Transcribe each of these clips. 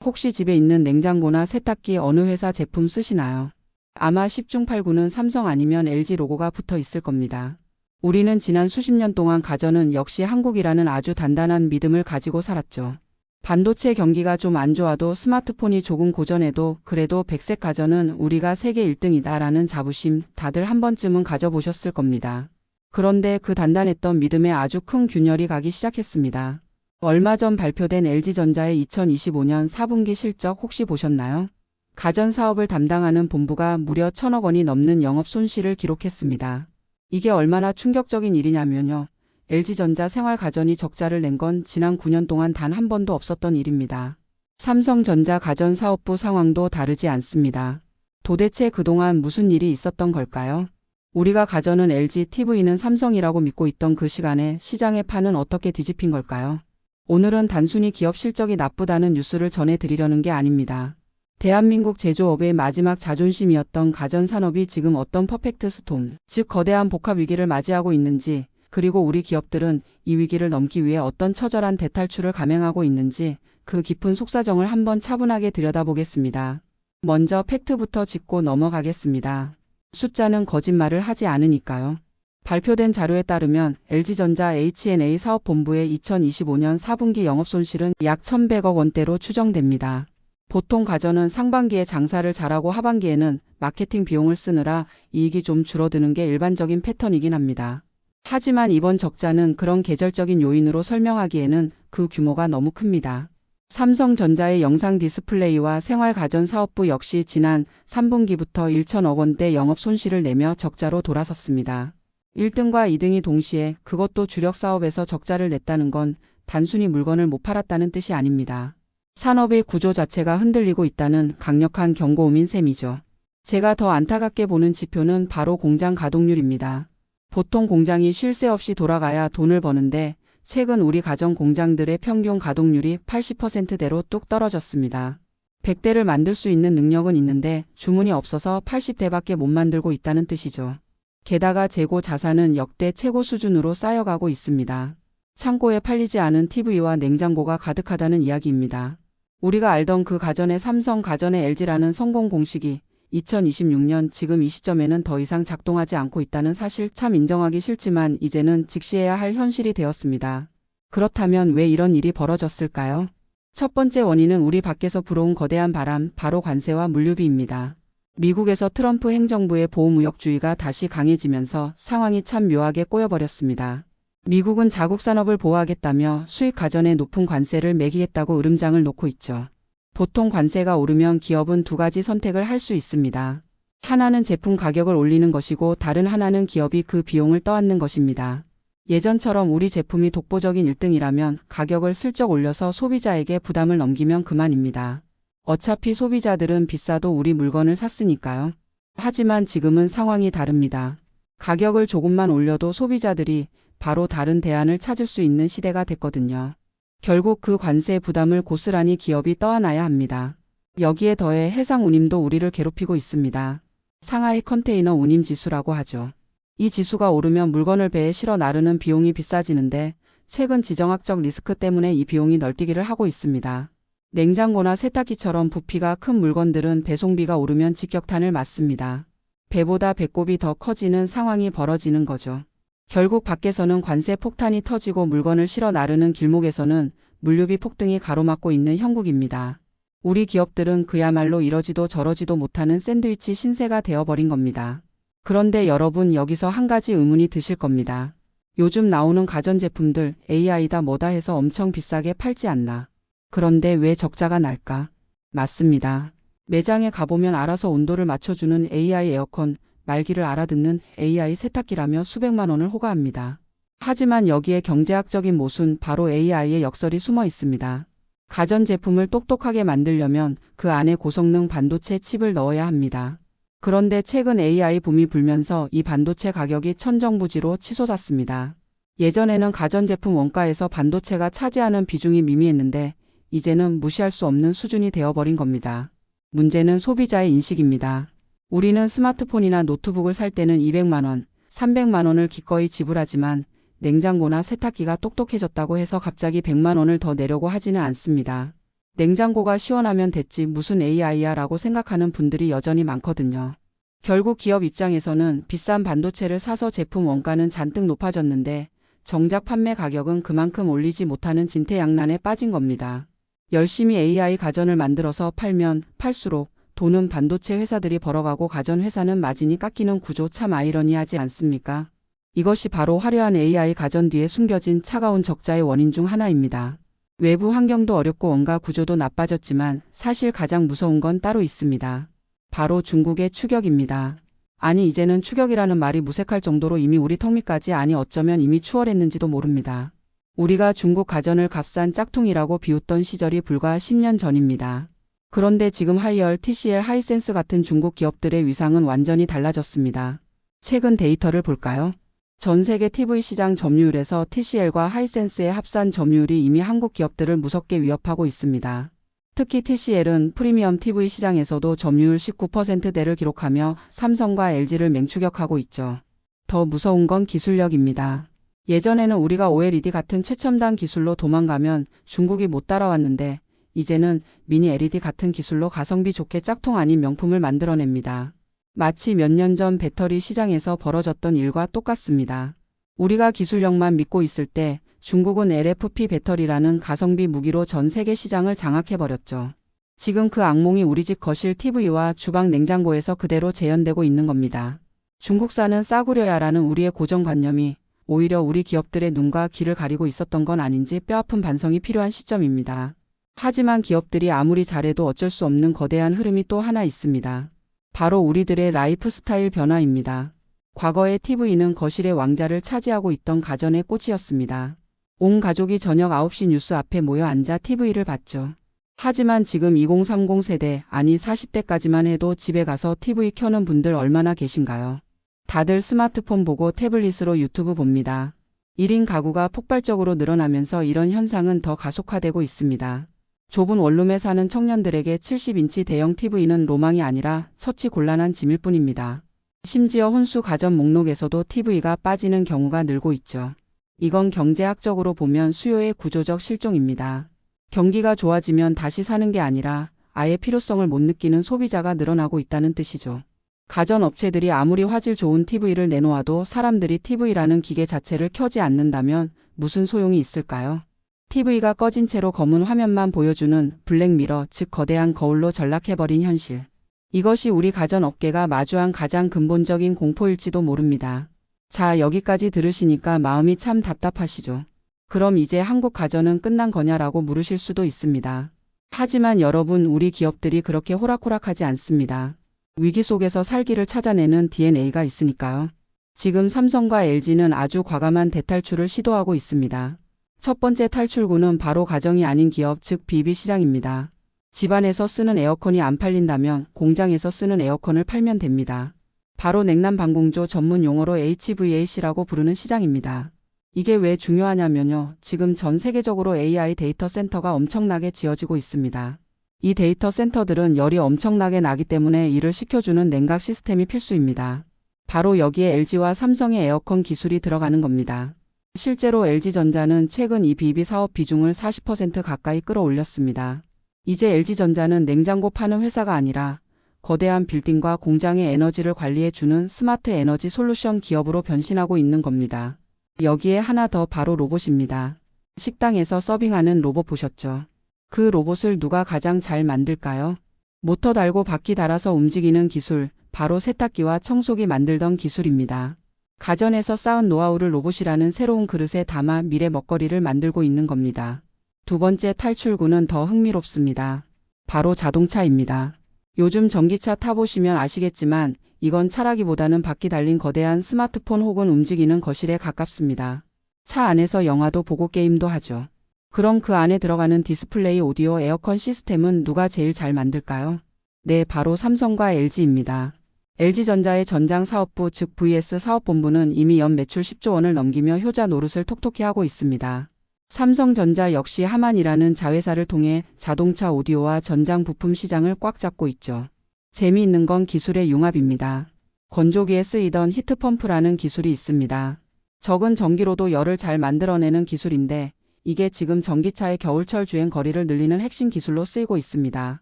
혹시 집에 있는 냉장고나 세탁기 어느 회사 제품 쓰시나요? 아마 10중 8구는 삼성 아니면 LG 로고가 붙어 있을 겁니다. 우리는 지난 수십 년 동안 가전은 역시 한국이라는 아주 단단한 믿음을 가지고 살았죠. 반도체 경기가 좀 안 좋아도 스마트폰이 조금 고전해도 그래도 백색 가전은 우리가 세계 1등이다라는 자부심 다들 한 번쯤은 가져보셨을 겁니다. 그런데 그 단단했던 믿음에 아주 큰 균열이 가기 시작했습니다. 얼마 전 발표된 LG전자의 2025년 4분기 실적 혹시 보셨나요? 가전 사업을 담당하는 본부가 무려 1,000억 원이 넘는 영업 손실을 기록했습니다. 이게 얼마나 충격적인 일이냐면요. LG전자 생활가전이 적자를 낸 건 지난 9년 동안 단 한 번도 없었던 일입니다. 삼성전자 가전사업부 상황도 다르지 않습니다. 도대체 그동안 무슨 일이 있었던 걸까요? 우리가 가전은 LG, TV는 삼성이라고 믿고 있던 그 시간에 시장의 판은 어떻게 뒤집힌 걸까요? 오늘은 단순히 기업 실적이 나쁘다는 뉴스를 전해드리려는 게 아닙니다. 대한민국 제조업의 마지막 자존심이었던 가전산업이 지금 어떤 퍼펙트 스톰, 즉 거대한 복합 위기를 맞이하고 있는지, 그리고 우리 기업들은 이 위기를 넘기 위해 어떤 처절한 대탈출을 감행하고 있는지 그 깊은 속사정을 한번 차분하게 들여다보겠습니다. 먼저 팩트부터 짚고 넘어가겠습니다. 숫자는 거짓말을 하지 않으니까요. 발표된 자료에 따르면 LG전자 H&A 사업본부의 2025년 4분기 영업손실은 약 1,100억 원대로 추정됩니다. 보통 가전은 상반기에 장사를 잘하고 하반기에는 마케팅 비용을 쓰느라 이익이 좀 줄어드는 게 일반적인 패턴이긴 합니다. 하지만 이번 적자는 그런 계절적인 요인으로 설명하기에는 그 규모가 너무 큽니다. 삼성전자의 영상 디스플레이와 생활가전 사업부 역시 지난 3분기부터 1,000억 원대 영업 손실을 내며 적자로 돌아섰습니다. 1등과 2등이 동시에 그것도 주력 사업에서 적자를 냈다는 건 단순히 물건을 못 팔았다는 뜻이 아닙니다. 산업의 구조 자체가 흔들리고 있다는 강력한 경고음인 셈이죠. 제가 더 안타깝게 보는 지표는 바로 공장 가동률입니다. 보통 공장이 쉴 새 없이 돌아가야 돈을 버는데 최근 우리 가전 공장들의 평균 가동률이 80%대로 뚝 떨어졌습니다. 100대를 만들 수 있는 능력은 있는데 주문이 없어서 80대밖에 못 만들고 있다는 뜻이죠. 게다가 재고 자산은 역대 최고 수준으로 쌓여가고 있습니다. 창고에 팔리지 않은 TV와 냉장고가 가득하다는 이야기입니다. 우리가 알던 그 가전의 삼성, 가전의 LG라는 성공 공식이 2026년 지금 이 시점에는 더 이상 작동하지 않고 있다는 사실 참 인정하기 싫지만 이제는 직시해야 할 현실이 되었습니다. 그렇다면 왜 이런 일이 벌어졌을까요? 첫 번째 원인은 우리 밖에서 불어온 거대한 바람, 바로 관세와 물류비입니다. 미국에서 트럼프 행정부의 보호무역주의가 다시 강해지면서 상황이 참 묘하게 꼬여버렸습니다. 미국은 자국 산업을 보호하겠다며 수입 가전에 높은 관세를 매기겠다고 으름장을 놓고 있죠. 보통 관세가 오르면 기업은 두 가지 선택을 할 수 있습니다. 하나는 제품 가격을 올리는 것이고 다른 하나는 기업이 그 비용을 떠안는 것입니다. 예전처럼 우리 제품이 독보적인 1등이라면 가격을 슬쩍 올려서 소비자에게 부담을 넘기면 그만입니다. 어차피 소비자들은 비싸도 우리 물건을 샀으니까요. 하지만 지금은 상황이 다릅니다. 가격을 조금만 올려도 소비자들이 바로 다른 대안을 찾을 수 있는 시대가 됐거든요. 결국 그 관세 부담을 고스란히 기업이 떠안아야 합니다. 여기에 더해 해상 운임도 우리를 괴롭히고 있습니다. 상하이 컨테이너 운임 지수라고 하죠. 이 지수가 오르면 물건을 배에 실어 나르는 비용이 비싸지는데 최근 지정학적 리스크 때문에 이 비용이 널뛰기를 하고 있습니다. 냉장고나 세탁기처럼 부피가 큰 물건들은 배송비가 오르면 직격탄을 맞습니다. 배보다 배꼽이 더 커지는 상황이 벌어지는 거죠. 결국 밖에서는 관세 폭탄이 터지고 물건을 실어 나르는 길목에서는 물류비 폭등이 가로막고 있는 형국입니다. 우리 기업들은 그야말로 이러지도 저러지도 못하는 샌드위치 신세가 되어버린 겁니다. 그런데 여러분 여기서 한 가지 의문이 드실 겁니다. 요즘 나오는 가전제품들 AI다 뭐다 해서 엄청 비싸게 팔지 않나. 그런데 왜 적자가 날까? 맞습니다. 매장에 가보면 알아서 온도를 맞춰주는 AI 에어컨, 말귀를 알아듣는 AI 세탁기라며 수백만 원을 호가합니다. 하지만 여기에 경제학적인 모순, 바로 AI의 역설이 숨어 있습니다. 가전제품을 똑똑하게 만들려면 그 안에 고성능 반도체 칩을 넣어야 합니다. 그런데 최근 AI 붐이 불면서 이 반도체 가격이 천정부지로 치솟았습니다. 예전에는 가전제품 원가에서 반도체가 차지하는 비중이 미미했는데 이제는 무시할 수 없는 수준이 되어버린 겁니다. 문제는 소비자의 인식입니다. 우리는 스마트폰이나 노트북을 살 때는 200만 원, 300만 원을 기꺼이 지불하지만 냉장고나 세탁기가 똑똑해졌다고 해서 갑자기 100만 원을 더 내려고 하지는 않습니다. 냉장고가 시원하면 됐지 무슨 AI야 라고 생각하는 분들이 여전히 많거든요. 결국 기업 입장에서는 비싼 반도체를 사서 제품 원가는 잔뜩 높아졌는데 정작 판매 가격은 그만큼 올리지 못하는 진퇴양난에 빠진 겁니다. 열심히 AI 가전을 만들어서 팔면 팔수록 돈은 반도체 회사들이 벌어가고 가전 회사는 마진이 깎이는 구조 참 아이러니하지 않습니까? 이것이 바로 화려한 AI 가전 뒤에 숨겨진 차가운 적자의 원인 중 하나입니다. 외부 환경도 어렵고 원가 구조도 나빠졌지만 사실 가장 무서운 건 따로 있습니다. 바로 중국의 추격입니다. 아니 이제는 추격이라는 말이 무색할 정도로 이미 우리 턱 밑까지 아니 어쩌면 이미 추월했는지도 모릅니다. 우리가 중국 가전을 값싼 짝퉁이라고 비웃던 시절이 불과 10년 전입니다. 그런데 지금 하이얼, TCL, 하이센스 같은 중국 기업들의 위상은 완전히 달라졌습니다. 최근 데이터를 볼까요? 전 세계 TV 시장 점유율에서 TCL과 하이센스의 합산 점유율이 이미 한국 기업들을 무섭게 위협하고 있습니다. 특히 TCL은 프리미엄 TV 시장에서도 점유율 19%대를 기록하며 삼성과 LG를 맹추격하고 있죠. 더 무서운 건 기술력입니다. 예전에는 우리가 OLED 같은 최첨단 기술로 도망가면 중국이 못 따라왔는데 이제는 미니 LED 같은 기술로 가성비 좋게 짝퉁 아닌 명품을 만들어냅니다. 마치 몇 년 전 배터리 시장에서 벌어졌던 일과 똑같습니다. 우리가 기술력만 믿고 있을 때 중국은 LFP 배터리라는 가성비 무기로 전 세계 시장을 장악해버렸죠. 지금 그 악몽이 우리 집 거실 TV와 주방 냉장고에서 그대로 재현되고 있는 겁니다. 중국산은 싸구려야라는 우리의 고정관념이 오히려 우리 기업들의 눈과 귀를 가리고 있었던 건 아닌지 뼈아픈 반성이 필요한 시점입니다. 하지만 기업들이 아무리 잘해도 어쩔 수 없는 거대한 흐름이 또 하나 있습니다. 바로 우리들의 라이프 스타일 변화입니다. 과거의 TV는 거실의 왕자를 차지하고 있던 가전의 꽃이었습니다. 온 가족이 저녁 9시 뉴스 앞에 모여 앉아 TV를 봤죠. 하지만 지금 2030 세대, 아니 40대까지만 해도 집에 가서 TV 켜는 분들 얼마나 계신가요? 다들 스마트폰 보고 태블릿으로 유튜브 봅니다. 1인 가구가 폭발적으로 늘어나면서 이런 현상은 더 가속화되고 있습니다. 좁은 원룸에 사는 청년들에게 70인치 대형 TV는 로망이 아니라 처치 곤란한 짐일 뿐입니다. 심지어 혼수 가전 목록에서도 TV가 빠지는 경우가 늘고 있죠. 이건 경제학적으로 보면 수요의 구조적 실종입니다. 경기가 좋아지면 다시 사는 게 아니라 아예 필요성을 못 느끼는 소비자가 늘어나고 있다는 뜻이죠. 가전 업체들이 아무리 화질 좋은 TV를 내놓아도 사람들이 TV라는 기계 자체를 켜지 않는다면 무슨 소용이 있을까요? TV가 꺼진 채로 검은 화면만 보여주는 블랙미러, 즉 거대한 거울로 전락해버린 현실. 이것이 우리 가전 업계가 마주한 가장 근본적인 공포일지도 모릅니다. 자, 여기까지 들으시니까 마음이 참 답답하시죠? 그럼 이제 한국 가전은 끝난 거냐라고 물으실 수도 있습니다. 하지만 여러분, 우리 기업들이 그렇게 호락호락하지 않습니다. 위기 속에서 살기를 찾아내는 DNA가 있으니까요. 지금 삼성과 LG는 아주 과감한 대탈출을 시도하고 있습니다. 첫 번째 탈출구는 바로 가정이 아닌 기업, 즉 BB 시장입니다. 집안에서 쓰는 에어컨이 안 팔린다면 공장에서 쓰는 에어컨을 팔면 됩니다. 바로 냉난 방공조 전문 용어로 HVAC라고 부르는 시장입니다. 이게 왜 중요하냐면요. 지금 전 세계적으로 AI 데이터 센터가 엄청나게 지어지고 있습니다. 이 데이터 센터들은 열이 엄청나게 나기 때문에 이를 식혀주는 냉각 시스템이 필수입니다. 바로 여기에 LG와 삼성의 에어컨 기술이 들어가는 겁니다. 실제로 LG전자는 최근 이 BB 사업 비중을 40% 가까이 끌어올렸습니다. 이제 LG전자는 냉장고 파는 회사가 아니라 거대한 빌딩과 공장의 에너지를 관리해주는 스마트 에너지 솔루션 기업으로 변신하고 있는 겁니다. 여기에 하나 더, 바로 로봇입니다. 식당에서 서빙하는 로봇 보셨죠? 그 로봇을 누가 가장 잘 만들까요? 모터 달고 바퀴 달아서 움직이는 기술, 바로 세탁기와 청소기 만들던 기술입니다. 가전에서 쌓은 노하우를 로봇이라는 새로운 그릇에 담아 미래 먹거리를 만들고 있는 겁니다. 두 번째 탈출구는 더 흥미롭습니다. 바로 자동차입니다. 요즘 전기차 타보시면 아시겠지만 이건 차라기보다는 바퀴 달린 거대한 스마트폰 혹은 움직이는 거실에 가깝습니다. 차 안에서 영화도 보고 게임도 하죠. 그럼 그 안에 들어가는 디스플레이, 오디오, 에어컨 시스템은 누가 제일 잘 만들까요? 네, 바로 삼성과 LG입니다. LG전자의 전장사업부, 즉 VS 사업본부는 이미 연 매출 10조 원을 넘기며 효자 노릇을 톡톡히 하고 있습니다. 삼성전자 역시 하만이라는 자회사를 통해 자동차 오디오와 전장 부품 시장을 꽉 잡고 있죠. 재미있는 건 기술의 융합입니다. 건조기에 쓰이던 히트펌프라는 기술이 있습니다. 적은 전기로도 열을 잘 만들어내는 기술인데 이게 지금 전기차의 겨울철 주행 거리를 늘리는 핵심 기술로 쓰이고 있습니다.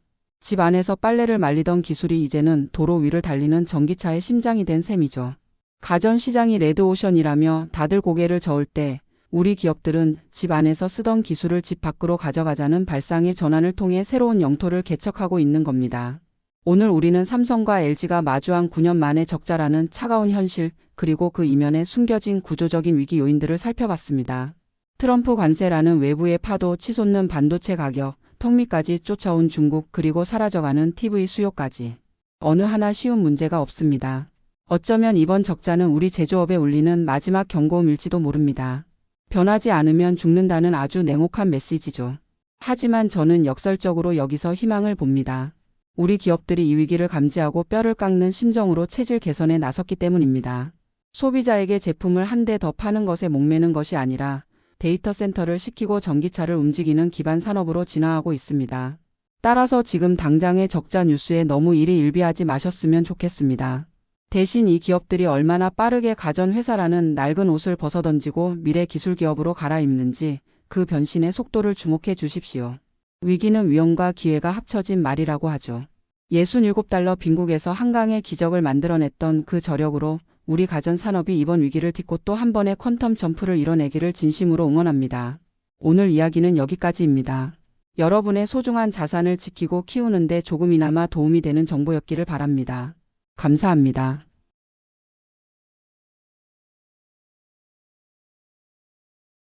집 안에서 빨래를 말리던 기술이 이제는 도로 위를 달리는 전기차의 심장이 된 셈이죠. 가전 시장이 레드오션이라며 다들 고개를 저을 때 우리 기업들은 집 안에서 쓰던 기술을 집 밖으로 가져가자는 발상의 전환을 통해 새로운 영토를 개척하고 있는 겁니다. 오늘 우리는 삼성과 LG가 마주한 9년 만의 적자라는 차가운 현실, 그리고 그 이면에 숨겨진 구조적인 위기 요인들을 살펴봤습니다. 트럼프 관세라는 외부의 파도, 치솟는 반도체 가격, 턱밑까지 쫓아온 중국, 그리고 사라져가는 TV 수요까지. 어느 하나 쉬운 문제가 없습니다. 어쩌면 이번 적자는 우리 제조업에 울리는 마지막 경고음일지도 모릅니다. 변하지 않으면 죽는다는 아주 냉혹한 메시지죠. 하지만 저는 역설적으로 여기서 희망을 봅니다. 우리 기업들이 이 위기를 감지하고 뼈를 깎는 심정으로 체질 개선에 나섰기 때문입니다. 소비자에게 제품을 한 대 더 파는 것에 목매는 것이 아니라 데이터 센터를 시키고 전기차를 움직이는 기반 산업으로 진화하고 있습니다. 따라서 지금 당장의 적자 뉴스에 너무 일희일비하지 마셨으면 좋겠습니다. 대신 이 기업들이 얼마나 빠르게 가전 회사라는 낡은 옷을 벗어던지고 미래 기술 기업으로 갈아입는지 그 변신의 속도를 주목해 주십시오. 위기는 위험과 기회가 합쳐진 말이라고 하죠. 67달러 빈국에서 한강의 기적을 만들어냈던 그 저력으로 우리 가전 산업이 이번 위기를 딛고 또 한 번의 퀀텀 점프를 이뤄내기를 진심으로 응원합니다. 오늘 이야기는 여기까지입니다. 여러분의 소중한 자산을 지키고 키우는 데 조금이나마 도움이 되는 정보였기를 바랍니다. 감사합니다.